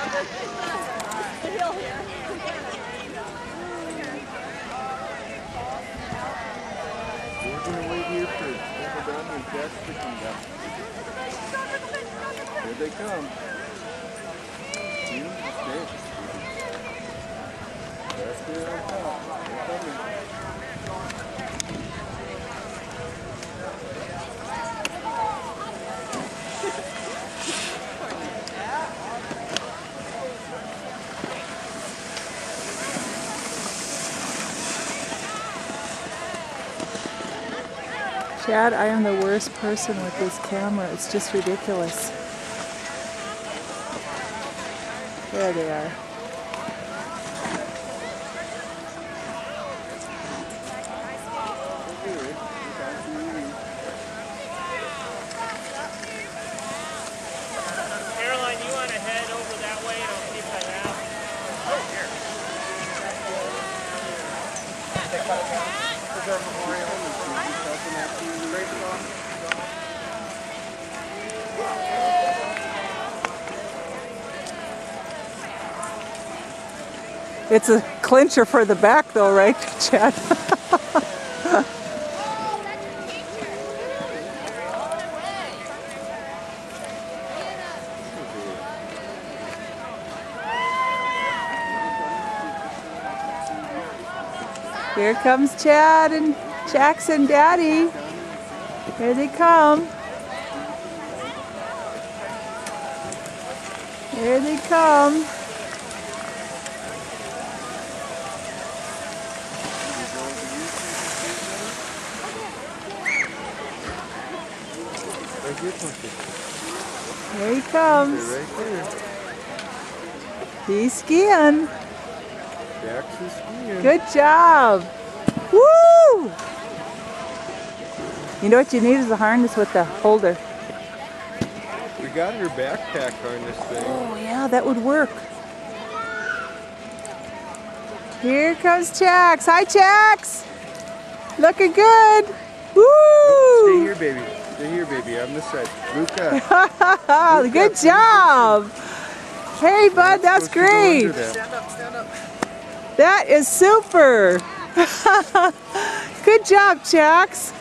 We're going to wait here for Uncle Donnie and Jack's picking up. Here they come. See them? Stay. That's good on top. They're coming. Chad, I am the worst person with this camera. It's just ridiculous. There they are. Caroline, you want to head over that way and I'll see if I have. Oh, here. Preserve Memorial. It's a clincher for the back though, right, Chad? Here comes Chad and Jackson Daddy. Here they come. Here they come. Here he comes. Right there. He's skiing. Jack's is skiing. Good job. Woo! You know what you need is a harness with the holder. We got her backpack harness thing. Oh yeah, that would work. Here comes Jax. Hi, Jax. Looking good. Woo! Stay here, baby. Stay here, baby. On this side. Luca. Good job. Hey, bud, that's great. Stand up, stand up. That is super. Good job, Jax.